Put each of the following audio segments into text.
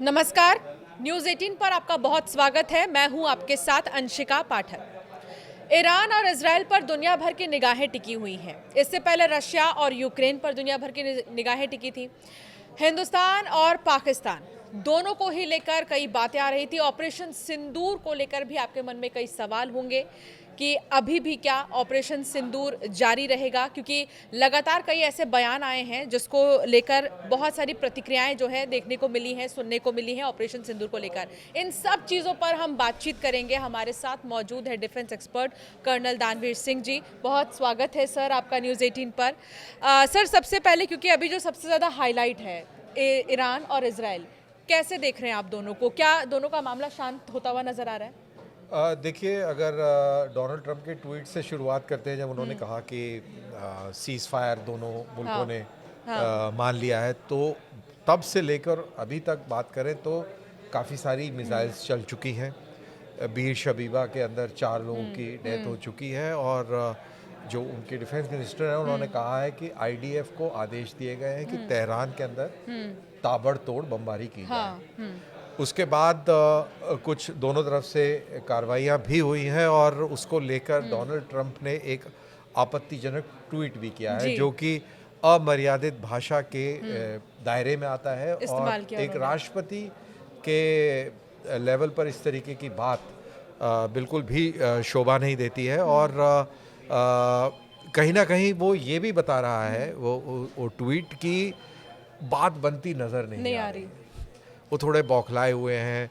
नमस्कार। न्यूज़ 18 पर आपका बहुत स्वागत है। मैं हूं आपके साथ अंशिका पाठक। ईरान और इजराइल पर दुनिया भर की निगाहें टिकी हुई हैं। इससे पहले रशिया और यूक्रेन पर दुनिया भर की निगाहें टिकी थी। हिंदुस्तान और पाकिस्तान दोनों को ही लेकर कई बातें आ रही थी। ऑपरेशन सिंदूर को लेकर भी आपके मन में कई सवाल होंगे कि अभी भी क्या ऑपरेशन सिंदूर जारी रहेगा, क्योंकि लगातार कई ऐसे बयान आए हैं जिसको लेकर बहुत सारी प्रतिक्रियाएं जो है देखने को मिली हैं, सुनने को मिली हैं ऑपरेशन सिंदूर को लेकर। इन सब चीज़ों पर हम बातचीत करेंगे। हमारे साथ मौजूद है डिफेंस एक्सपर्ट कर्नल दानवीर सिंह जी। बहुत स्वागत है सर आपका न्यूज़ 18 पर। सर, सबसे पहले क्योंकि अभी जो सबसे ज़्यादा हाईलाइट है ईरान और इजराइल, कैसे देख रहे हैं आप दोनों को? क्या दोनों का मामला शांत होता हुआ नजर आ रहा है? देखिए, अगर डोनाल्ड ट्रंप के ट्वीट से शुरुआत करते हैं, जब उन्होंने कहा कि सीज़ फायर दोनों मुल्कों हाँ, ने हाँ, मान लिया है, तो तब से लेकर अभी तक बात करें तो काफ़ी सारी मिसाइल्स चल चुकी हैं। बीर शबीबा के अंदर 4 लोगों की डेथ हो चुकी है और जो उनके डिफेंस मिनिस्टर हैं उन्होंने कहा है कि आईडीएफ को आदेश दिए गए हैं कि तेहरान के अंदर ताबड़तोड़ बमबारी की जाए। हाँ, उसके बाद कुछ दोनों तरफ से कार्रवाइयाँ भी हुई हैं और उसको लेकर डोनाल्ड ट्रंप ने एक आपत्तिजनक ट्वीट भी किया है, जी, जो कि अमर्यादित भाषा के दायरे में आता है और इस्तेमाल किया एक उन्होंने। राष्ट्रपति के लेवल पर इस तरीके की बात बिल्कुल भी शोभा नहीं देती है। और कहीं ना कहीं वो ये भी बता रहा है, वो ट्वीट की बात बनती नज़र नहीं नहीं आ आ रही रही। है। वो थोड़े बौखलाए हुए हैं,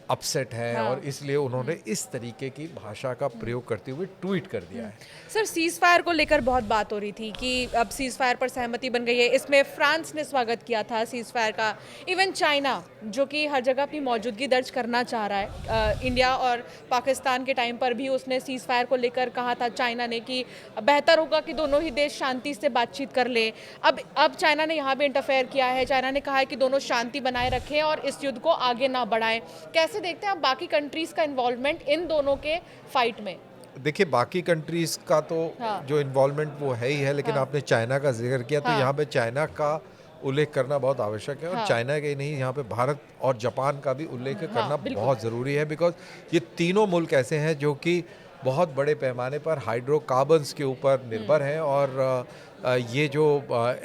अपसेट हैं हाँ। और इसलिए उन्होंने इस तरीके की भाषा का प्रयोग करते हुए ट्वीट कर दिया है। सर, सीज़ फायर को लेकर बहुत बात हो रही थी कि अब सीज़ फायर पर सहमति बन गई है। इसमें फ्रांस ने स्वागत किया था सीज़ फायर का। इवन चाइना, जो कि हर जगह अपनी मौजूदगी दर्ज करना चाह रहा है। इंडिया और पाकिस्तान के टाइम पर भी उसने सीज़ फायर को लेकर कहा था चाइना ने कि बेहतर होगा कि दोनों ही देश शांति से बातचीत कर लें। अब चाइना ने यहाँ भी इंटरफेयर किया है। चाइना ने कहा है कि दोनों शांति बनाए रखें और इस युद्ध को आगे ना बढ़ाएं। कैसे देखते हैं आप बाकी कंट्रीज़ का इन्वॉल्वमेंट इन दोनों के फाइट में? देखिए, बाकी कंट्रीज़ का तो हाँ, जो इन्वॉल्वमेंट वो है ही है, लेकिन हाँ, आपने चाइना का जिक्र किया तो हाँ, यहाँ पे चाइना का उल्लेख करना बहुत आवश्यक है। और हाँ, चाइना के ही नहीं, यहाँ पे भारत और जापान का भी उल्लेख करना हाँ, बिल्कुल। बहुत ज़रूरी है, बिकॉज ये तीनों मुल्क ऐसे हैं जो कि बहुत बड़े पैमाने पर हाइड्रोकार्बन्स के ऊपर निर्भर हैं। और ये जो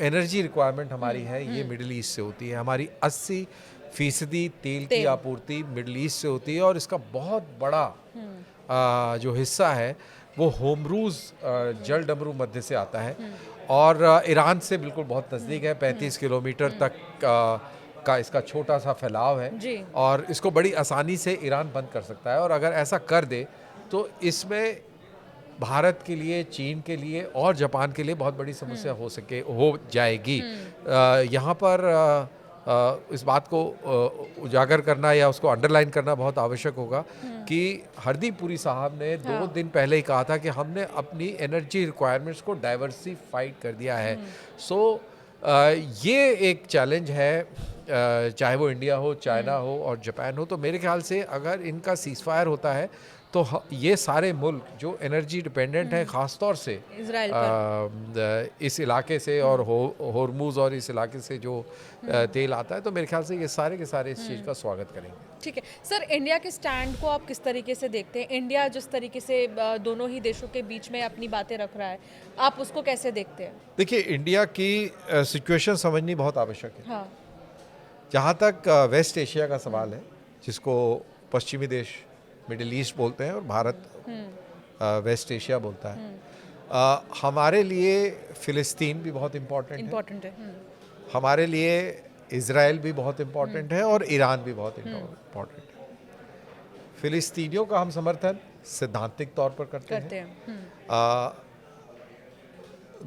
एनर्जी रिक्वायरमेंट हमारी है, ये मिडिल ईस्ट से होती है। हमारी 80% तेल की तेल। आपूर्ति मिडिल ईस्ट से होती है और इसका बहुत बड़ा जो हिस्सा है वो होमरूज जल डमरू मध्य से आता है और ईरान से बिल्कुल बहुत नज़दीक है। 35 किलोमीटर तक का इसका छोटा सा फैलाव है जी। और इसको बड़ी आसानी से ईरान बंद कर सकता है। और अगर ऐसा कर दे तो इसमें भारत के लिए, चीन के लिए और जापान के लिए बहुत बड़ी समस्या हो जाएगी। यहाँ पर इस बात को उजागर करना या उसको अंडरलाइन करना बहुत आवश्यक होगा कि हरदीप पुरी साहब ने 2 दिन पहले ही कहा था कि हमने अपनी एनर्जी रिक्वायरमेंट्स को डाइवर्सिफाइड कर दिया है। सो ये एक चैलेंज है, चाहे वो इंडिया हो, चाइना हो और जापान हो। तो मेरे ख्याल से अगर इनका सीज़ फायर होता है तो ये सारे मुल्क जो एनर्जी डिपेंडेंट हैं, ख़ास तौर से इजराइल पर। इस इलाके से और होर्मुज और इस इलाके से जो तेल आता है, तो मेरे ख्याल से ये सारे के सारे इस चीज़ का स्वागत करेंगे। ठीक है सर, इंडिया के स्टैंड को आप किस तरीके से देखते हैं? इंडिया जिस तरीके से दोनों ही देशों के बीच में अपनी बातें रख रहा है, आप उसको कैसे देखते हैं? देखिए, इंडिया की सिचुएशन समझनी बहुत आवश्यक है। हाँ, जहाँ तक वेस्ट एशिया का सवाल है, जिसको पश्चिमी देश मिडिल ईस्ट बोलते हैं और भारत वेस्ट एशिया बोलता है, हमारे लिए फ़िलिस्तीन भी बहुत इम्पोर्टेंट है, इम्पोर्टेंट है। हमारे लिए इज़राइल भी बहुत इम्पोर्टेंट है और ईरान भी बहुत इम्पोर्टेंट है। फ़िलिस्तीनियों का हम समर्थन सैद्धांतिक तौर पर करते करते हैं। हैं।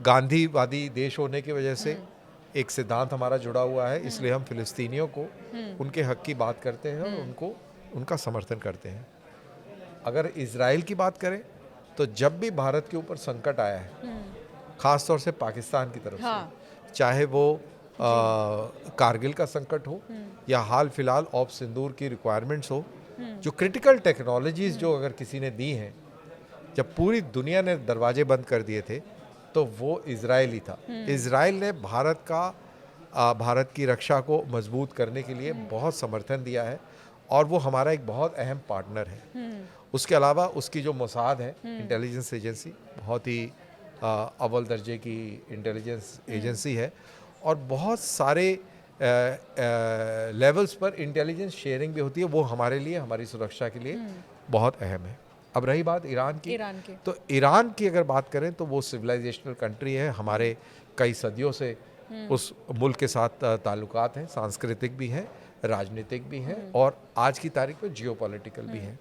गांधीवादी देश होने की वजह से एक सिद्धांत हमारा जुड़ा हुआ है, इसलिए हम फ़िलिस्तीनियों को उनके हक की बात करते हैं और उनको उनका समर्थन करते हैं। अगर इज़राइल की बात करें तो जब भी भारत के ऊपर संकट आया है, ख़ास तौर से पाकिस्तान की तरफ हाँ, से, चाहे वो कारगिल का संकट हो या हाल फिलहाल ऑप सिंदूर की रिक्वायरमेंट्स हो, जो क्रिटिकल टेक्नोलॉजीज़ जो अगर किसी ने दी हैं, जब पूरी दुनिया ने दरवाजे बंद कर दिए थे, तो वो इज़राइल ही था। इज़राइल ने भारत का भारत की रक्षा को मजबूत करने के लिए बहुत समर्थन दिया है और वो हमारा एक बहुत अहम पार्टनर है। उसके अलावा उसकी जो मोसाद है इंटेलिजेंस एजेंसी, बहुत ही अव्वल दर्जे की इंटेलिजेंस एजेंसी है और बहुत सारे लेवल्स पर इंटेलिजेंस शेयरिंग भी होती है। वो हमारे लिए, हमारी सुरक्षा के लिए बहुत अहम है। अब रही बात ईरान की, तो ईरान की अगर बात करें तो वो सिविलाइजेशनल कंट्री है, हमारे कई सदियों से उस मुल्क के साथ ताल्लुकात हैं, सांस्कृतिक भी हैं, राजनीतिक भी हैं और आज की तारीख में जियोपॉलिटिकल भी हैं।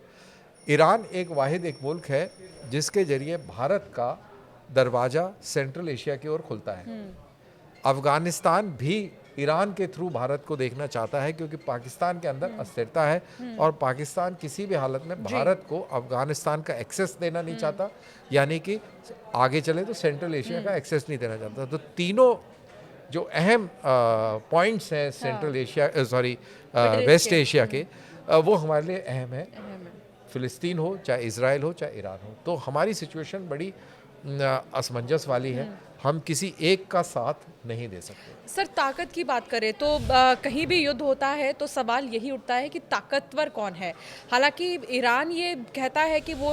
ईरान एक वाहिद एक मुल्क है जिसके जरिए भारत का दरवाज़ा सेंट्रल एशिया की ओर खुलता है। अफ़गानिस्तान भी ईरान के थ्रू भारत को देखना चाहता है क्योंकि पाकिस्तान के अंदर अस्थिरता है और पाकिस्तान किसी भी हालत में भारत को अफ़गानिस्तान का एक्सेस देना नहीं चाहता, यानी कि आगे चले तो सेंट्रल एशिया का एक्सेस नहीं देना चाहता। तो तीनों जो अहम पॉइंट्स हैं सेंट्रल एशिया वेस्ट एशिया के, वो हमारे लिए अहम है। फ़िलिस्तीन हो, चाहे इज़राइल हो, चाहे ईरान हो, तो हमारी सिचुएशन बड़ी असमंजस वाली है। हम किसी एक का साथ नहीं दे सकते। सर, ताकत की बात करें तो कहीं भी युद्ध होता है तो सवाल यही उठता है कि ताकतवर कौन है। हालांकि ईरान ये कहता है कि वो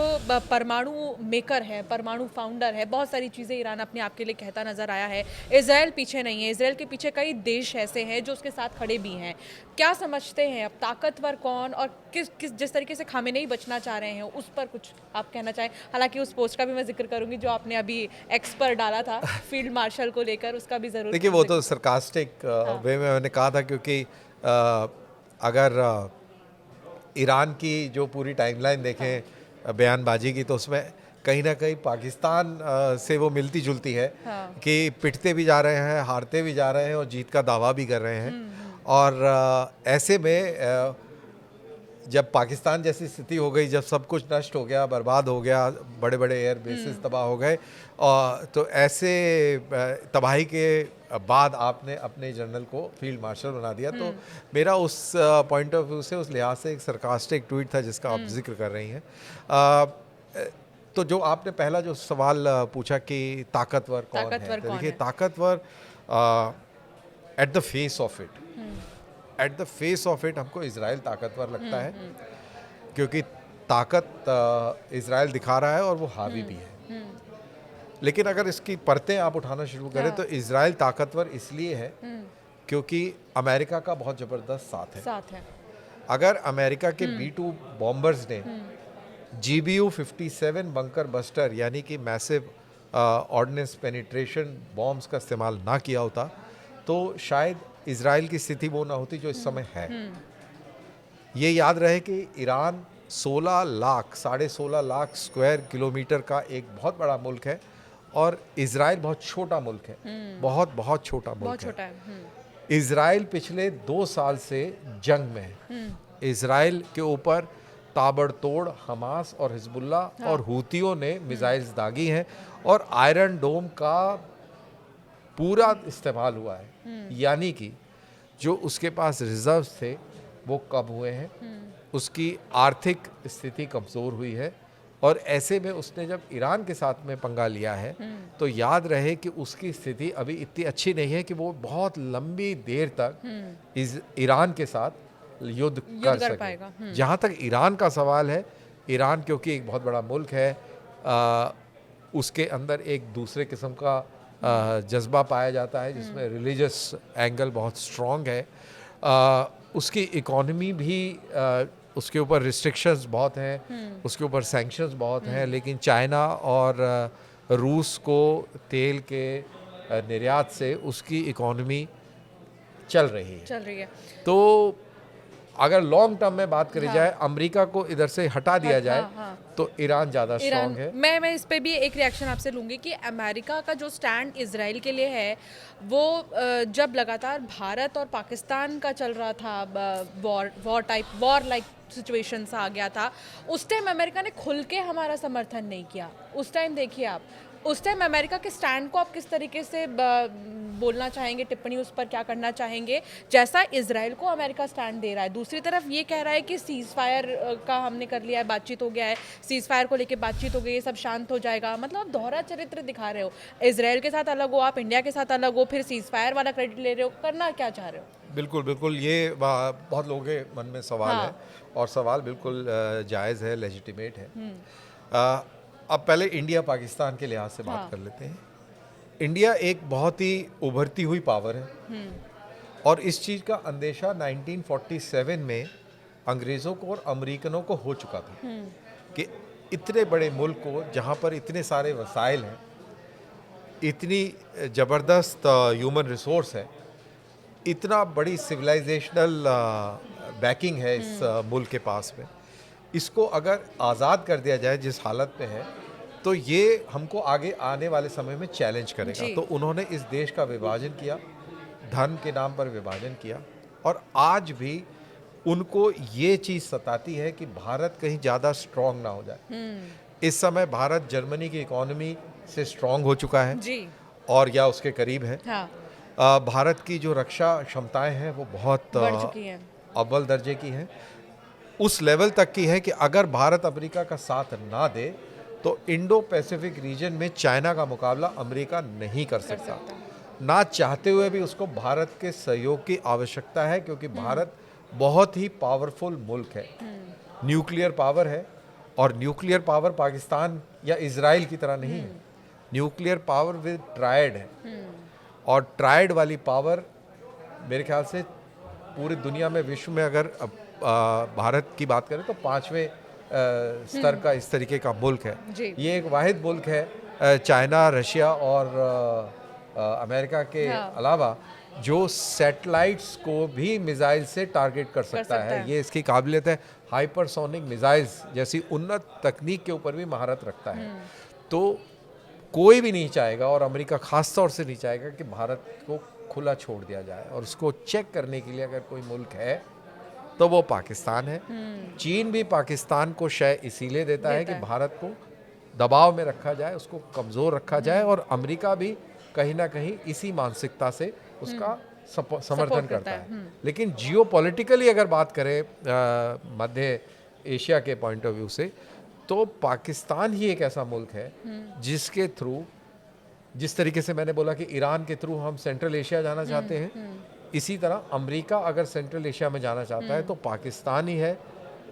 परमाणु मेकर है, परमाणु फाउंडर है, बहुत सारी चीज़ें ईरान अपने आप के लिए कहता नज़र आया है। इजराइल पीछे नहीं है, इजराइल के पीछे कई देश ऐसे हैं जो उसके साथ खड़े भी हैं। क्या समझते हैं अब ताकतवर कौन और किस जिस तरीके से खामेनेई बचना चाह रहे हैं उस पर कुछ आप कहना चाहें? हालांकि उस पोस्ट का भी मैं जिक्र करूंगी जो आपने अभी एक्स पर डाला था फील्ड मार्शल को लेकर, उसका भी जरूर। देखिए, वो तो सरकास्टिक वे में मैंने कहा था क्योंकि अगर ईरान की जो पूरी टाइमलाइन देखें बयानबाजी की, तो उसमें कहीं ना कहीं पाकिस्तान से वो मिलती जुलती है कि पिटते भी जा रहे हैं, हारते भी जा रहे हैं और जीत का दावा भी कर रहे हैं। और ऐसे में जब पाकिस्तान जैसी स्थिति हो गई, जब सब कुछ नष्ट हो गया, बर्बाद हो गया, बड़े बड़े एयर बेसिस तबाह हो गए, और तो ऐसे तबाही के बाद आपने अपने जनरल को फील्ड मार्शल बना दिया। तो मेरा उस पॉइंट ऑफ व्यू से, उस लिहाज से एक सरकास्टिक ट्वीट था जिसका आप जिक्र कर रही हैं। तो जो आपने पहला जो सवाल पूछा कि ताकतवर कौन है, तो देखिए, ताकतवर at the face of it, at the face of it हमको इजराइल ताकतवर लगता है क्योंकि ताकत इजराइल दिखा रहा है और वो हावी भी है। लेकिन अगर इसकी परतें आप उठाना शुरू करें तो इजराइल ताकतवर इसलिए है क्योंकि अमेरिका का बहुत ज़बरदस्त साथ है। अगर अमेरिका के B-2 बॉम्बर्स ने GBU-57 बंकर बस्टर यानी कि मैसिव ऑर्डिनेंस पेनिट्रेशन बॉम्ब्स का इस्तेमाल ना किया होता तो शायद इजराइल की स्थिति वो ना होती जो इस समय है। ये याद रहे कि ईरान 16 लाख स्क्वायर किलोमीटर का एक बहुत बड़ा मुल्क है और इजराइल बहुत छोटा मुल्क है, बहुत छोटा मुल्क है। इजराइल पिछले 2 साल से जंग में है। इजराइल के ऊपर ताबड़तोड़ हमास और हिजबुल्ला और हूतियों ने मिसाइल्स दागी हैं और आयरन डोम का पूरा इस्तेमाल हुआ है, यानी कि जो उसके पास रिजर्व्स थे वो कम हुए हैं, उसकी आर्थिक स्थिति कमज़ोर हुई है और ऐसे में उसने जब ईरान के साथ में पंगा लिया है तो याद रहे कि उसकी स्थिति अभी इतनी अच्छी नहीं है कि वो बहुत लंबी देर तक ईरान के साथ युद्ध कर सके। जहाँ तक ईरान का सवाल है, ईरान क्योंकि एक बहुत बड़ा मुल्क है, उसके अंदर एक दूसरे किस्म का जज्बा पाया जाता है जिसमें रिलीजियस एंगल बहुत स्ट्रॉन्ग है। उसकी इकॉनमी भी, उसके ऊपर रिस्ट्रिक्शंस बहुत हैं, उसके ऊपर सैंक्शंस बहुत हैं, लेकिन चाइना और रूस को तेल के निर्यात से उसकी इकॉनमी चल रही है। तो अगर लॉन्ग टर्म में बात करी जाए, अमेरिका को इधर से हटा दिया जाए तो ईरान ज़्यादा स्ट्रॉन्ग है। मैं इस पे भी एक रिएक्शन आपसे लूँगी कि अमेरिका का जो स्टैंड इजराइल के लिए है वो जब लगातार भारत और पाकिस्तान का चल रहा था, वॉर लाइक सिचुएशन सा आ गया था, उस टाइम अमेरिका ने खुल के हमारा समर्थन नहीं किया। उस टाइम देखिए आप, उस टाइम अमेरिका के स्टैंड को आप किस तरीके से बोलना चाहेंगे, टिप्पणी उस पर क्या करना चाहेंगे, जैसा इजराइल को अमेरिका स्टैंड दे रहा है। दूसरी तरफ ये कह रहा है कि सीज फायर का हमने कर लिया है, बातचीत हो गया है, सीज फायर को लेकर बातचीत हो गई है, सब शांत हो जाएगा। मतलब आप दोहरा चरित्र दिखा रहे हो, इजराइल के साथ अलग हो आप, इंडिया के साथ अलग हो, फिर सीज फायर वाला क्रेडिट ले रहे हो, करना क्या चाह रहे हो? बिल्कुल बिल्कुल, ये बहुत लोगों के मन में सवाल है और सवाल बिल्कुल जायज़ है, लेजिटिमेट है। अब पहले इंडिया पाकिस्तान के लिहाज से बात कर लेते हैं। इंडिया एक बहुत ही उभरती हुई पावर है और इस चीज़ का अंदेशा 1947 में अंग्रेज़ों को और अमेरिकनों को हो चुका था कि इतने बड़े मुल्क को, जहाँ पर इतने सारे वसाइल हैं, इतनी ज़बरदस्त ह्यूमन रिसोर्स है, इतना बड़ी सिविलाइजेशनल बैकिंग है इस मुल्क के पास में, इसको अगर आज़ाद कर दिया जाए जिस हालत में है, तो ये हमको आगे आने वाले समय में चैलेंज करेगा। तो उन्होंने इस देश का विभाजन किया, धन के नाम पर विभाजन किया, और आज भी उनको ये चीज़ सताती है कि भारत कहीं ज़्यादा स्ट्रॉन्ग ना हो जाए। इस समय भारत जर्मनी की इकोनॉमी से स्ट्रॉन्ग हो चुका है जी। और या उसके करीब है। हाँ। भारत की जो रक्षा क्षमताएं हैं वो बहुत बढ़ चुकी हैं, अव्वल दर्जे की हैं, उस लेवल तक की है कि अगर भारत अमेरिका का साथ ना दे तो इंडो पैसिफिक रीजन में चाइना का मुकाबला अमेरिका नहीं कर सकता। ना चाहते हुए भी उसको भारत के सहयोग की आवश्यकता है, क्योंकि भारत बहुत ही पावरफुल मुल्क है, न्यूक्लियर पावर है, और न्यूक्लियर पावर पाकिस्तान या इजराइल की तरह नहीं है। न्यूक्लियर पावर विद ट्रायड है, और ट्रायड वाली पावर मेरे ख्याल से पूरी दुनिया में, विश्व में अगर भारत की बात करें तो 5वें स्तर का इस तरीके का मुल्क है। ये एक वाहिद मुल्क है चाइना, रशिया और अमेरिका के अलावा जो सैटेलाइट्स को भी मिसाइल से टारगेट कर सकता है। ये इसकी काबिलियत है। हाइपरसोनिक मिसाइल्स जैसी उन्नत तकनीक के ऊपर भी महारत रखता है। तो कोई भी नहीं चाहेगा, और अमेरिका खास तौर से नहीं चाहेगा कि भारत को खुला छोड़ दिया जाए, और उसको चेक करने के लिए अगर कोई मुल्क है तो वो पाकिस्तान है। चीन भी पाकिस्तान को शय इसीलिए देता है कि भारत को दबाव में रखा जाए, उसको कमज़ोर रखा जाए, और अमेरिका भी कहीं ना कहीं इसी मानसिकता से उसका समर्थन करता है। लेकिन जियोपॉलिटिकली अगर बात करें मध्य एशिया के पॉइंट ऑफ व्यू से, तो पाकिस्तान ही एक ऐसा मुल्क है जिसके थ्रू, जिस तरीके से मैंने बोला कि ईरान के थ्रू हम सेंट्रल एशिया जाना चाहते हैं, इसी तरह अमेरिका अगर सेंट्रल एशिया में जाना चाहता है तो पाकिस्तान ही है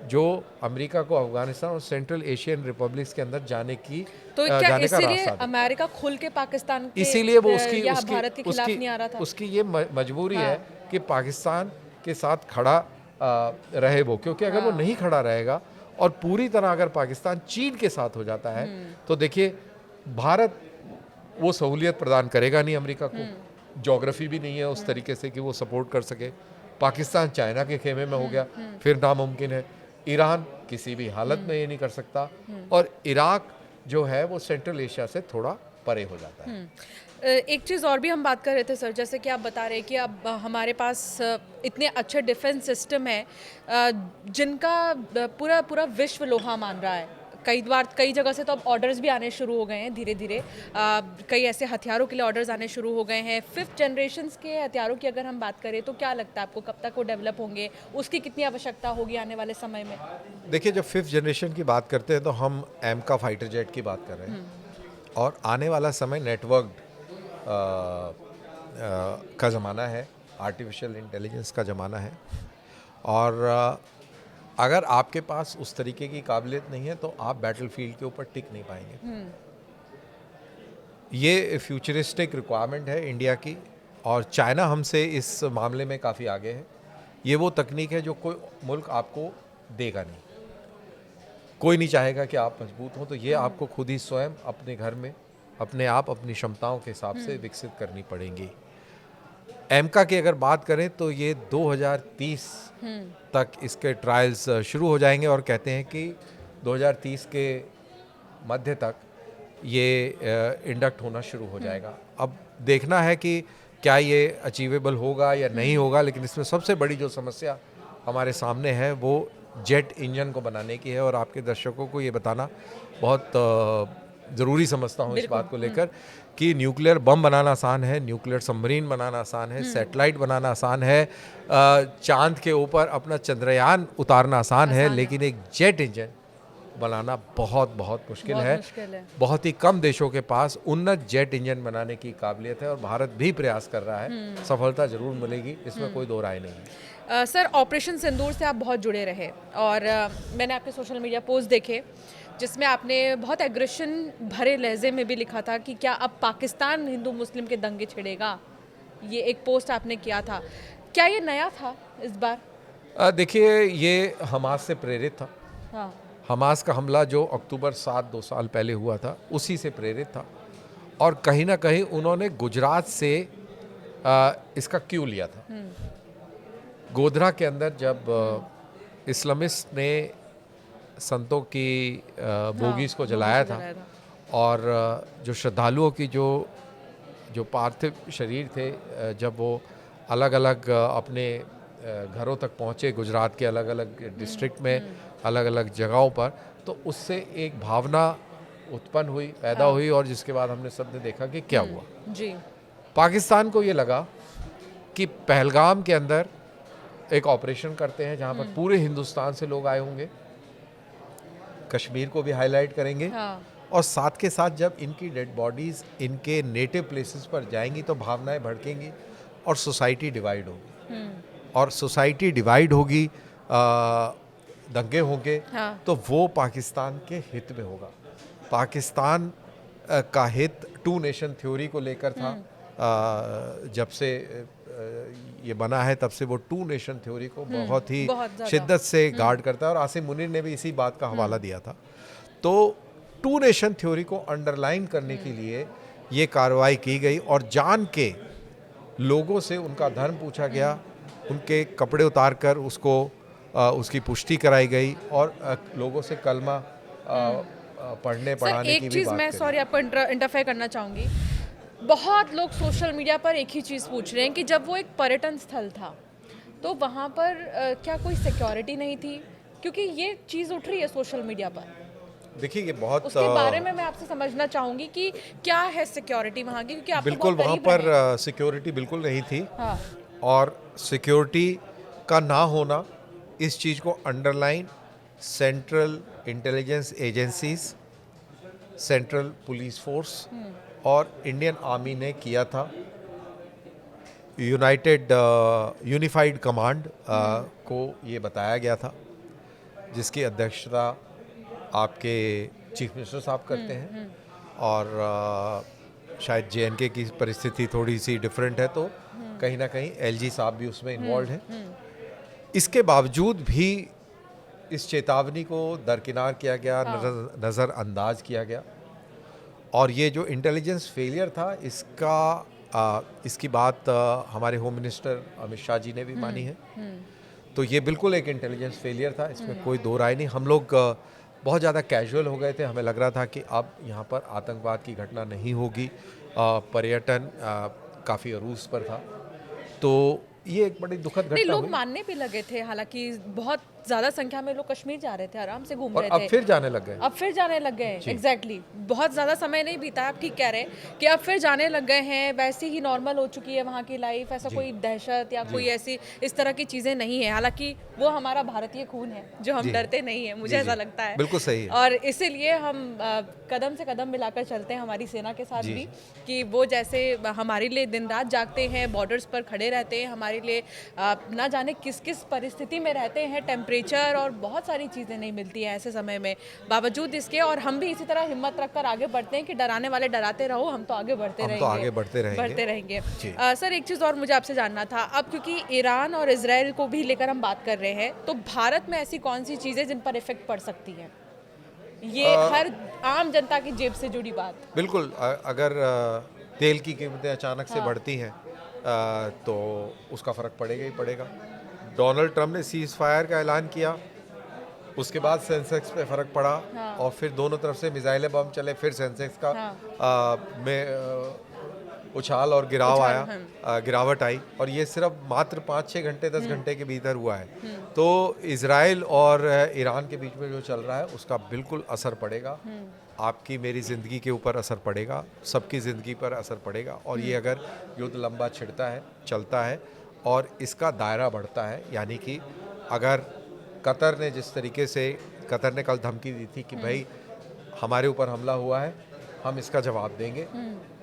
जो अमेरिका को अफगानिस्तान और सेंट्रल एशियन रिपब्लिक्स के अंदर जाने की जाने का रास्ता है। अमेरिका खुल के पाकिस्तान के इसीलिए वो भारत के खिलाफ नहीं आ रहा था। उसकी ये मजबूरी है कि पाकिस्तान के साथ खड़ा रहे वो, क्योंकि अगर वो नहीं खड़ा रहेगा और पूरी तरह अगर पाकिस्तान चीन के साथ हो जाता है तो देखिए भारत वो सहूलियत प्रदान करेगा नहीं अमेरिका को। ज्योग्राफी भी नहीं है उस तरीके से कि वो सपोर्ट कर सके। पाकिस्तान चाइना के खेमे में हो गया, फिर नामुमकिन है। ईरान किसी भी हालत में ये नहीं कर सकता, और इराक जो है वो सेंट्रल एशिया से थोड़ा परे हो जाता है। एक चीज़ और भी हम बात कर रहे थे सर, जैसे कि आप बता रहे हैं कि अब हमारे पास इतने अच्छे डिफेंस सिस्टम है जिनका पूरा पूरा विश्व लोहा मान रहा है। कई जगह से तो अब ऑर्डर्स भी आने शुरू हो गए हैं धीरे धीरे। कई ऐसे हथियारों के लिए ऑर्डर्स आने शुरू हो गए हैं। 5th जनरेशन के हथियारों की अगर हम बात करें तो क्या लगता है आपको, कब तक वो डेवलप होंगे, उसकी कितनी आवश्यकता होगी आने वाले समय में? देखिए, जब 5th जनरेशन की बात करते हैं तो हम एमका फाइटर जेट की बात कर रहे हैं, और आने वाला समय नेटवर्क का ज़माना है, आर्टिफिशियल इंटेलिजेंस का ज़माना है, और अगर आपके पास उस तरीके की काबिलियत नहीं है तो आप बैटलफील्ड के ऊपर टिक नहीं पाएंगे। ये फ्यूचरिस्टिक रिक्वायरमेंट है इंडिया की, और चाइना हमसे इस मामले में काफ़ी आगे है। ये वो तकनीक है जो कोई मुल्क आपको देगा नहीं। कोई नहीं चाहेगा कि आप मजबूत हो, तो ये आपको खुद ही स्वयं अपने घर में अपने आप अपनी क्षमताओं के हिसाब से विकसित करनी पड़ेंगी। एमका की अगर बात करें तो ये 2030 तक इसके ट्रायल्स शुरू हो जाएंगे, और कहते हैं कि 2030 के मध्य तक ये इंडक्ट होना शुरू हो जाएगा। अब देखना है कि क्या ये अचीवेबल होगा या नहीं होगा, लेकिन इसमें सबसे बड़ी जो समस्या हमारे सामने है वो जेट इंजन को बनाने की है, और आपके दर्शकों को ये बताना बहुत ज़रूरी समझता हूँ इस बात को लेकर कि न्यूक्लियर बम बनाना आसान है, न्यूक्लियर सबमरीन बनाना आसान है, सैटेलाइट बनाना आसान है, चांद के ऊपर अपना चंद्रयान उतारना आसान है, लेकिन एक जेट इंजन बनाना बहुत बहुत मुश्किल है। बहुत ही कम देशों के पास उन्नत जेट इंजन बनाने की काबिलियत है और भारत भी प्रयास कर रहा है। सफलता जरूर मिलेगी, इसमें कोई दो राय नहीं है। सर, ऑपरेशन सिंदूर से आप बहुत जुड़े रहे और मैंने आपके सोशल मीडिया पोस्ट देखे जिसमें आपने बहुत एग्रेशन भरे लहजे में भी लिखा था कि क्या अब पाकिस्तान हिंदू मुस्लिम के दंगे छिड़ेगा। ये एक पोस्ट आपने किया था, क्या ये नया था इस बार? देखिए, ये हमास से प्रेरित था। हाँ। हमास का हमला जो अक्टूबर 7 2 साल पहले हुआ था, उसी से प्रेरित था और कहीं ना कहीं उन्होंने गुजरात से इसका क्यों लिया था। गोधरा के अंदर जब इस्लामिस्ट ने संतों की बोगीज को जलाया था और जो श्रद्धालुओं की जो पार्थिव शरीर थे, जब वो अलग अलग अपने घरों तक पहुँचे गुजरात के अलग अलग डिस्ट्रिक्ट में, अलग अलग जगहों पर, तो उससे एक भावना उत्पन्न हुई, पैदा हुई और जिसके बाद हमने सबने देखा कि क्या हुआ। जी। पाकिस्तान को ये लगा कि पहलगाम के अंदर एक ऑपरेशन करते हैं जहाँ पर पूरे हिंदुस्तान से लोग आए होंगे, कश्मीर को भी हाईलाइट करेंगे और साथ के साथ जब इनकी डेड बॉडीज़ इनके नेटिव प्लेसेस पर जाएंगी तो भावनाएं भड़केंगी और सोसाइटी डिवाइड होगी। और सोसाइटी डिवाइड होगी, दंगे होंगे, तो वो पाकिस्तान के हित में होगा। पाकिस्तान का हित टू नेशन थ्योरी को लेकर था। जब से ये बना है तब से वो टू नेशन थ्योरी को बहुत ही शिद्दत से गार्ड करता है और आसिम मुनीर ने भी इसी बात का हवाला दिया था। तो टू नेशन थ्योरी को अंडरलाइन करने के लिए ये कार्रवाई की गई और जान के लोगों से उनका धर्म पूछा गया, उनके कपड़े उतार कर उसकी पुष्टि कराई गई और लोगों से कलमा पढ़ने पढ़ाने की भी बात। मैं सॉरी आपको इंटरफेयर करना चाहूँगी। बहुत लोग सोशल मीडिया पर एक ही चीज़ पूछ रहे हैं कि जब वो एक पर्यटन स्थल था तो वहाँ पर क्या कोई सिक्योरिटी नहीं थी, क्योंकि ये चीज़ उठ रही है सोशल मीडिया पर। देखिए, ये बहुत उसके बारे में मैं आपसे समझना चाहूँगी कि क्या है सिक्योरिटी वहाँ की, क्योंकि आप बिल्कुल वहाँ पर सिक्योरिटी बिल्कुल नहीं थी। हाँ। और सिक्योरिटी का ना होना, इस चीज़ को underline central intelligence agencies, central police force और इंडियन आर्मी ने किया था। यूनिफाइड कमांड को ये बताया गया था, जिसकी अध्यक्षता आपके चीफ मिनिस्टर साहब करते हैं और शायद JNK की परिस्थिति थोड़ी सी डिफरेंट है, तो कहीं ना कहीं LG साहब भी उसमें इन्वॉल्व हैं। इसके बावजूद भी इस चेतावनी को दरकिनार किया गया, नज़रअंदाज किया गया और ये जो इंटेलिजेंस फेलियर था इसकी बात हमारे होम मिनिस्टर अमित शाह जी ने भी मानी है। तो ये बिल्कुल एक इंटेलिजेंस फेलियर था, इसमें कोई दो राय नहीं। हम लोग बहुत ज़्यादा कैजुअल हो गए थे, हमें लग रहा था कि अब यहाँ पर आतंकवाद की घटना नहीं होगी। पर्यटन काफ़ी अरूज पर था, तो ये एक बड़ी दुखद घटना हुई। लोग मानने भी लगे थे, हालांकि बहुत ज़्यादा संख्या में लोग कश्मीर जा रहे थे, आराम से घूम रहे थे। अब फिर जाने लग गए। एग्जैक्टली। बहुत ज़्यादा समय नहीं बीता, आप ठीक कह रहे हैं कि अब फिर जाने लग गए हैं। वैसे ही नॉर्मल हो चुकी है वहाँ की लाइफ, ऐसा कोई दहशत या कोई ऐसी इस तरह की चीज़ें नहीं है। हालांकि वो हमारा भारतीय खून है जो हम डरते नहीं है, मुझे ऐसा लगता है। बिल्कुल सही है। और इसीलिए हम कदम से कदम मिलाकर चलते हैं हमारी सेना के साथ भी, कि वो जैसे हमारे लिए दिन रात जागते हैं, बॉर्डर्स पर खड़े रहते हैं, हमारे लिए ना जाने किस किस परिस्थिति में रहते हैं, टेम्परेचर और बहुत सारी चीज़ें नहीं मिलती हैं ऐसे समय में। बावजूद इसके और हम भी इसी तरह हिम्मत रखकर आगे बढ़ते हैं कि डराने वाले डराते रहो, हम तो आगे बढ़ते रहेंगे। सर, एक चीज़ और मुझे आपसे जानना था, अब क्योंकि ईरान और इजराइल को भी लेकर हम बात कर रहे हैं, तो भारत में ऐसी कौन सी चीज़ें जिन पर इफेक्ट पड़ सकती है? ये हर आम जनता की जेब से जुड़ी बात। बिल्कुल, अगर तेल की कीमतें अचानक से बढ़ती हैं तो उसका फ़र्क पड़ेगा ही पड़ेगा। डोनाल्ड ट्रंप ने सीज़ फायर का ऐलान किया, उसके बाद सेंसेक्स पे फ़र्क पड़ा और फिर दोनों तरफ से मिसाइलें बम चले, फिर सेंसेक्स का में उछाल और गिरावट आई और ये सिर्फ मात्र 5-6 घंटे 10 घंटे के भीतर हुआ है। तो इजराइल और ईरान के बीच में जो चल रहा है उसका बिल्कुल असर पड़ेगा आपकी मेरी ज़िंदगी के ऊपर असर पड़ेगा, सबकी ज़िंदगी पर असर पड़ेगा। और ये अगर युद्ध लंबा छिड़ता है, चलता है और इसका दायरा बढ़ता है, यानी कि अगर कतर ने जिस तरीके से कतर ने कल धमकी दी थी कि भाई हमारे ऊपर हमला हुआ है, हम इसका जवाब देंगे,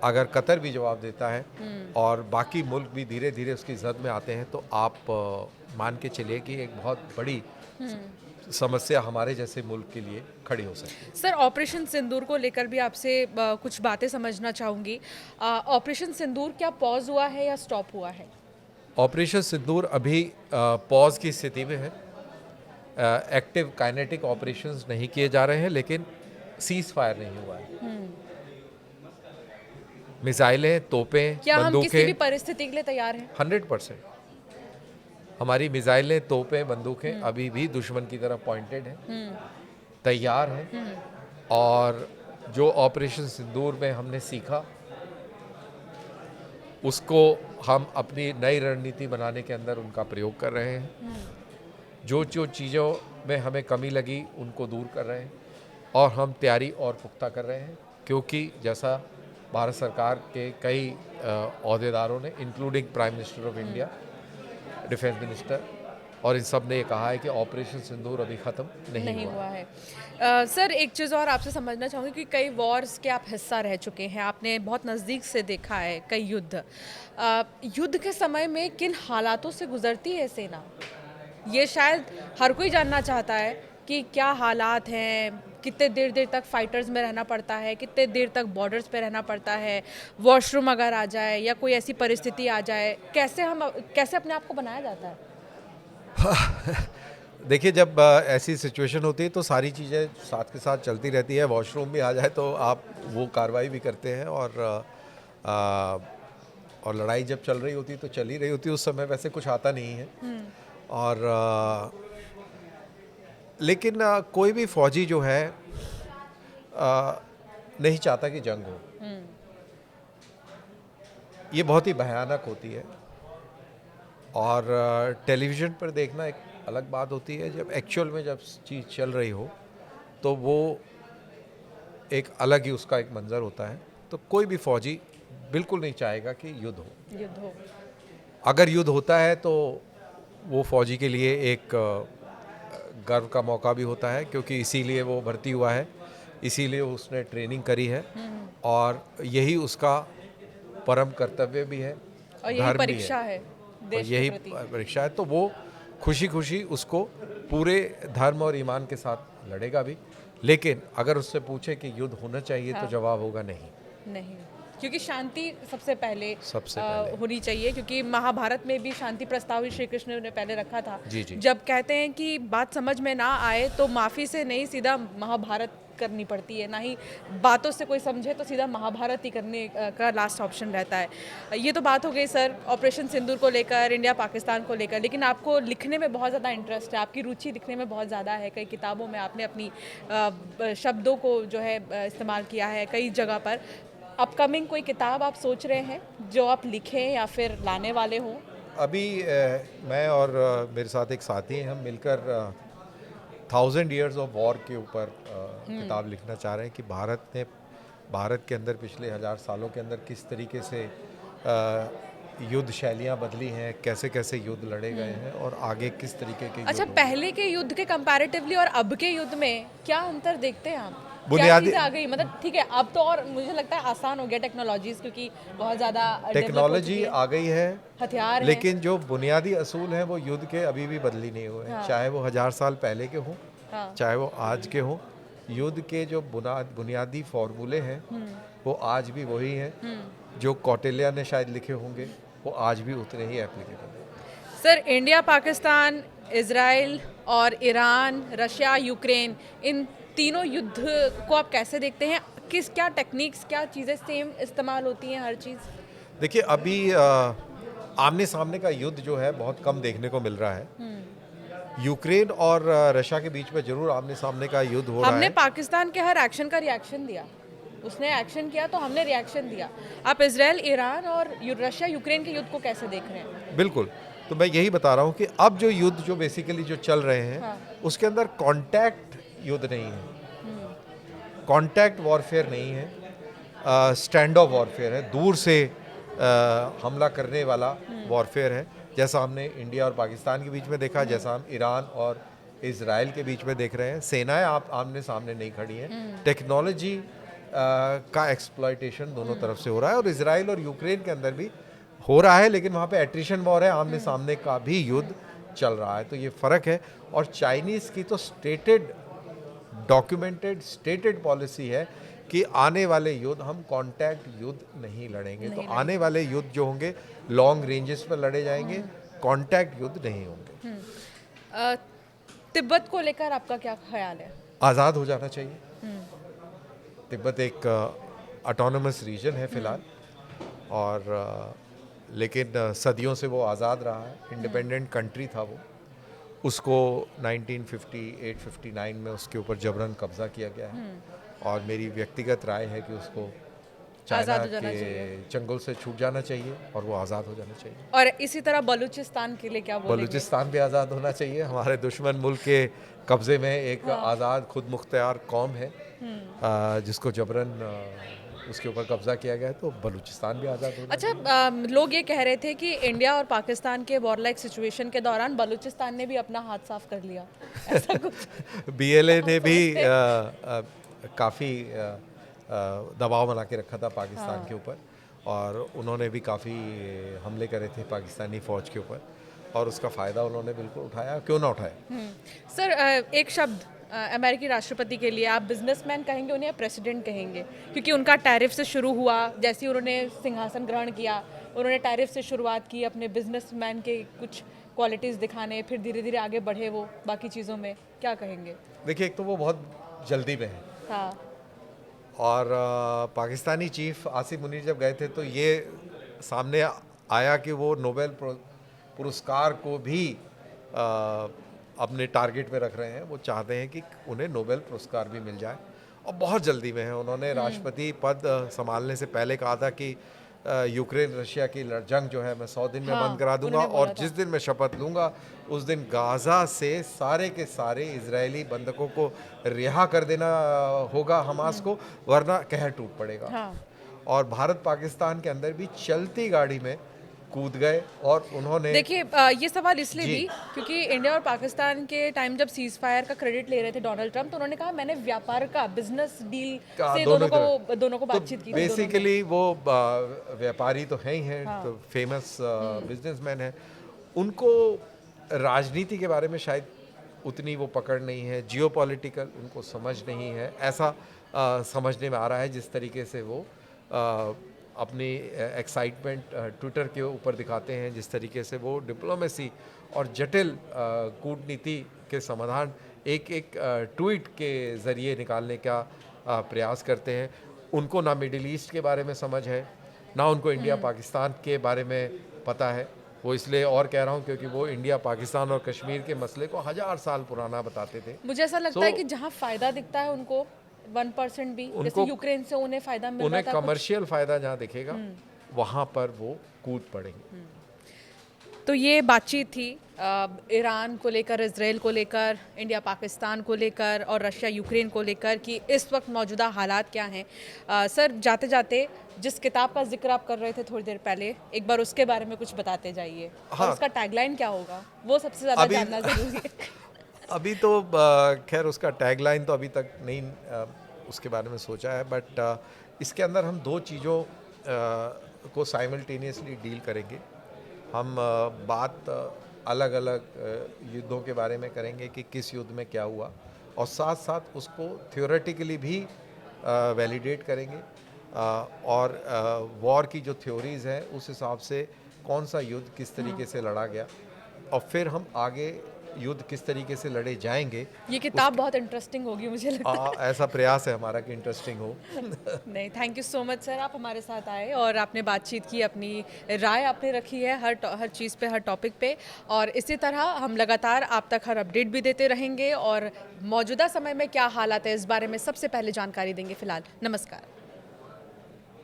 अगर कतर भी जवाब देता है और बाकी मुल्क भी धीरे धीरे उसकी जद में आते हैं, तो आप मान के चलिए कि एक बहुत बड़ी समस्या हमारे जैसे मुल्क के लिए खड़ी हो सकती है। सर, ऑपरेशन सिंदूर को लेकर भी आपसे कुछ बातें समझना चाहूँगी। ऑपरेशन सिंदूर क्या पॉज हुआ है या स्टॉप हुआ है? ऑपरेशन सिंदूर अभी पॉज की स्थिति में है। एक्टिव काइनेटिक ऑपरेशंस नहीं किए जा रहे हैं, लेकिन सीज फायर नहीं हुआ है। मिसाइलें, तोपें, क्या हम किसी भी बंदूकें परिस्थिति के लिए तैयार हैं? 100% हमारी मिसाइलें, तोपें, बंदूकें अभी भी दुश्मन की तरफ पॉइंटेड हैं, तैयार हैं। और जो ऑपरेशन सिंदूर में हमने सीखा, उसको हम अपनी नई रणनीति बनाने के अंदर उनका प्रयोग कर रहे हैं। जो जो चीज़ों में हमें कमी लगी उनको दूर कर रहे हैं और हम तैयारी और पुख्ता कर रहे हैं, क्योंकि जैसा भारत सरकार के कई अहदेदारों ने, including prime minister of India, defence minister, और इन सब ने ये कहा है कि ऑपरेशन सिंदूर अभी ख़त्म नहीं हुआ है। सर, एक चीज़ और आपसे समझना चाहूँगी कि कई वॉर्स के आप हिस्सा रह चुके हैं, आपने बहुत नज़दीक से देखा है कई युद्ध। युद्ध के समय में किन हालातों से गुजरती है सेना? ये शायद हर कोई जानना चाहता है कि क्या हालात हैं, कितने देर तक फाइटर्स में रहना पड़ता है, कितने देर तक बॉर्डर्स पे रहना पड़ता है, वॉशरूम अगर आ जाए या कोई ऐसी परिस्थिति आ जाए, कैसे अपने आप को बनाया जाता है? देखिए, जब ऐसी सिचुएशन होती है तो सारी चीज़ें साथ के साथ चलती रहती है। वॉशरूम भी आ जाए तो आप वो कार्रवाई भी करते हैं, और लड़ाई जब चल रही होती है तो चल ही रही होती है, उस समय वैसे कुछ आता नहीं है। और लेकिन कोई भी फौजी जो है नहीं चाहता कि जंग हो। ये बहुत ही भयानक होती है। और टेलीविज़न पर देखना एक अलग बात होती है, जब एक्चुअल में जब चीज़ चल रही हो तो वो एक अलग ही उसका एक मंज़र होता है। तो कोई भी फौजी बिल्कुल नहीं चाहेगा कि युद्ध हो। अगर युद्ध होता है तो वो फौजी के लिए एक गर्व का मौका भी होता है, क्योंकि इसीलिए वो भर्ती हुआ है, इसीलिए उसने ट्रेनिंग करी है, और यही उसका परम कर्तव्य भी है, और यही परीक्षा है, और यही परीक्षा है। तो वो खुशी खुशी उसको पूरे धर्म और ईमान के साथ लड़ेगा भी। लेकिन अगर उससे पूछे कि युद्ध होना चाहिए, तो जवाब होगा नहीं, क्योंकि शांति सबसे पहले होनी चाहिए। क्योंकि महाभारत में भी शांति प्रस्ताव श्री कृष्ण ने पहले रखा था। जी। जब कहते हैं कि बात समझ में ना आए तो माफ़ी से नहीं, सीधा महाभारत करनी पड़ती है, ना ही बातों से कोई समझे तो सीधा महाभारत ही करने का लास्ट ऑप्शन रहता है। ये तो बात हो गई सर ऑपरेशन सिंदूर को लेकर, इंडिया पाकिस्तान को लेकर। लेकिन आपको लिखने में बहुत ज़्यादा इंटरेस्ट है, आपकी रुचि लिखने में बहुत ज़्यादा है। कई किताबों में आपने अपनी शब्दों को जो है इस्तेमाल किया है कई जगह पर। अपकमिंग कोई किताब आप सोच रहे हैं जो आप लिखें या फिर लाने वाले हों? अभी मैं और मेरे साथ एक साथी हैं, हम मिलकर 1000 Years of War के ऊपर किताब लिखना चाह रहे हैं कि भारत के अंदर पिछले 1000 सालों के अंदर किस तरीके से युद्ध शैलियाँ बदली हैं, कैसे कैसे युद्ध लड़े गए हैं, और आगे किस तरीके के अच्छा, पहले के युद्ध के कंपैरेटिवली और अब के युद्ध में क्या अंतर देखते हैं आप? बुनियादी आ गई, मतलब ठीक है अब तो और मुझे लगता है आसान हो गया टेक्नोलॉजीज, क्योंकि बहुत ज़्यादा टेक्नोलॉजी आ गई है, हथियार हैं। लेकिन जो बुनियादी असूल हैं वो युद्ध के अभी भी बदली नहीं हुए हैं। चाहे वो 1000 साल पहले के हों, चाहे वो आज के हों, युद्ध के जो बुनियादी फॉर्मूले हैं वो आज भी वही हैं जो कौटिल्य ने शायद लिखे होंगे, वो आज भी उतने ही एप्लीकेबल हैं। सर, इंडिया, पाकिस्तान, इजराइल और ईरान, रशिया, यूक्रेन, इन तीनों युद्ध को आप कैसे देखते हैं? क्या टेक्निक्स, क्या चीज़ें सेम इस्तेमाल होती हैं हर चीज़? देखिए, अभी आमने सामने का युद्ध जो है बहुत कम देखने को मिल रहा है। यूक्रेन और रशिया के बीच में जरूर आमने सामने का युद्ध हो रहा है। हमने पाकिस्तान के हर एक्शन का रिएक्शन दिया, उसने एक्शन किया तो हमने रिएक्शन दिया। आप इजराइल, ईरान और रशिया, यूक्रेन के युद्ध को कैसे देख रहे हैं? बिल्कुल, तो मैं यही बता रहा हूँ कि अब जो युद्ध जो बेसिकली जो चल रहे हैं उसके अंदर कॉन्टैक्ट युद्ध नहीं है। कॉन्टैक्ट वॉरफेयर नहीं है, स्टैंड ऑफ वॉरफेयर है, दूर से हमला करने वाला वॉरफेयर है, जैसा हमने इंडिया और पाकिस्तान के बीच में देखा, जैसा हम ईरान और इजराइल के बीच में देख रहे हैं। सेनाएं आप आमने सामने नहीं खड़ी हैं, टेक्नोलॉजी का एक्सप्लॉयटेशन दोनों तरफ से हो रहा है, और इजराइल और यूक्रेन के अंदर भी हो रहा है, लेकिन वहाँ पे एट्रिशन वॉर है, आमने सामने का भी युद्ध चल रहा है। तो ये फ़र्क है। और चाइनीज़ की तो स्टेटेड, डॉक्यूमेंटेड स्टेटेड पॉलिसी है कि आने वाले युद्ध हम कॉन्टैक्ट युद्ध नहीं लड़ेंगे। तो आने वाले युद्ध जो होंगे लॉन्ग रेंजेस पर लड़े जाएंगे, कॉन्टैक्ट युद्ध नहीं होंगे। तिब्बत को लेकर आपका क्या ख्याल है? आज़ाद हो जाना चाहिए। तिब्बत एक ऑटोनमस रीजन है फिलहाल, और लेकिन सदियों से वो आज़ाद रहा है, इंडिपेंडेंट कंट्री था वो। उसको 1958-59 में उसके ऊपर जबरन कब्जा किया गया है, और मेरी व्यक्तिगत राय है कि उसको चाइना के चंगुल से छूट जाना चाहिए और वो आज़ाद हो जाना चाहिए। और इसी तरह बलूचिस्तान के लिए क्या बोलेंगे? बलूचिस्तान भी आज़ाद होना चाहिए। हमारे दुश्मन मुल्क के कब्जे में एक आज़ाद खुद मुख्तियार कौम है, जिसको जबरन उसके ऊपर कब्जा किया गया है, तो बलूचिस्तान भी आज़ाद होना। अच्छा, लोग ये कह रहे थे कि इंडिया और पाकिस्तान के वॉर लाइक सिचुएशन के दौरान बलूचिस्तान ने भी अपना हाथ साफ कर लिया, ऐसा कुछ बीएलए ने भी काफ़ी दबाव बना के रखा था पाकिस्तान के ऊपर, और उन्होंने भी काफ़ी हमले करे थे पाकिस्तानी फ़ौज के ऊपर, और उसका फ़ायदा उन्होंने बिल्कुल उठाया, क्यों ना उठाए। सर, एक शब्द अमेरिकी राष्ट्रपति के लिए, आप बिजनेसमैन कहेंगे उन्हें या प्रेसिडेंट कहेंगे? क्योंकि उनका टैरिफ से शुरू हुआ, जैसे ही उन्होंने सिंहासन ग्रहण किया उन्होंने टैरिफ से शुरुआत की, अपने बिजनेसमैन के कुछ क्वालिटीज़ दिखाने, फिर धीरे धीरे आगे बढ़े वो बाकी चीज़ों में, क्या कहेंगे? देखिए, एक तो वो बहुत जल्दी में है, हाँ, और पाकिस्तानी चीफ आसिफ मुनीर जब गए थे तो ये सामने आया कि वो नोबेल पुरस्कार को भी अपने टारगेट में रख रहे हैं। वो चाहते हैं कि उन्हें नोबेल पुरस्कार भी मिल जाए, और बहुत जल्दी में है। उन्होंने राष्ट्रपति पद संभालने से पहले कहा था कि यूक्रेन रशिया की जंग जो है मैं 100 दिन में बंद करा दूंगा, और जिस दिन मैं शपथ लूंगा उस दिन गाजा से सारे के सारे इजरायली बंधकों को रिहा कर देना होगा हमास को, वरना कहर टूट पड़ेगा। और भारत पाकिस्तान के अंदर भी चलती गाड़ी में कूद गए, और उन्होंने, देखिए, ये सवाल इसलिए भी क्योंकि इंडिया और पाकिस्तान के टाइम जब सीज फायर का क्रेडिट ले रहे थे डोनाल्ड ट्रंप, तो उन्होंने कहा मैंने व्यापार का, बिजनेस डील से दोनों को बातचीत की। बेसिकली वो व्यापारी तो हैं ही हैं, तो फेमस बिजनेसमैन हैं। उनको राजनीति के बारे में शायद उतनी वो पकड़ नहीं है, जियोपॉलिटिकल उनको समझ नहीं है, ऐसा समझने में आ रहा है। जिस तरीके से वो अपनी एक्साइटमेंट ट्विटर के ऊपर दिखाते हैं, जिस तरीके से वो डिप्लोमेसी और जटिल कूटनीति के समाधान एक एक ट्वीट के ज़रिए निकालने का प्रयास करते हैं। उनको ना मिडिल ईस्ट के बारे में समझ है, ना उनको इंडिया पाकिस्तान के बारे में पता है। वो इसलिए और कह रहा हूँ क्योंकि वो इंडिया पाकिस्तान और कश्मीर के मसले को 1000 साल पुराना बताते थे। मुझे ऐसा लगता है कि जहाँ फ़ायदा दिखता है उनको 1% भी, जैसे यूक्रेन से उन्हें फ़ायदा मिल रहा था, उन्हें कमर्शियल फ़ायदा जहाँ दिखेगा वहाँ पर वो कूद पड़ेंगे। तो ये बातचीत थी ईरान को लेकर, इजराइल को लेकर, इंडिया पाकिस्तान को लेकर और रशिया यूक्रेन को लेकर कि इस वक्त मौजूदा हालात क्या हैं। सर, जाते जाते जिस किताब का जिक्र आप कर रहे थे थोड़ी देर पहले, एक बार उसके बारे में कुछ बताते जाइए। और उसका टैगलाइन क्या होगा, वो सबसे ज़्यादा जानना ज़रूरी है। अभी तो खैर उसका टैगलाइन तो अभी तक नहीं उसके बारे में सोचा है, बट इसके अंदर हम दो चीज़ों को साइमल्टेनियसली डील करेंगे। हम बात अलग अलग युद्धों के बारे में करेंगे कि किस युद्ध में क्या हुआ, और साथ साथ उसको थ्योरेटिकली भी वैलिडेट करेंगे, और वॉर की जो थ्योरीज़ हैं उस हिसाब से कौन सा युद्ध किस तरीके से लड़ा गया, और फिर हम आगे युद्ध किस तरीके से लड़े जाएंगे। ये किताब बहुत इंटरेस्टिंग होगी, मुझे लगता है। ऐसा प्रयास है हमारा कि इंटरेस्टिंग हो। नहीं, thank you so much sir, आप हमारे साथ आए और आपने बातचीत की, अपनी राय आपने रखी है हर चीज़ पे, हर टॉपिक पे, और इसी तरह हम लगातार आप तक हर अपडेट भी देते रहेंगे और मौजूदा समय में क्या हालात है इस बारे में सबसे पहले जानकारी देंगे। फिलहाल नमस्कार।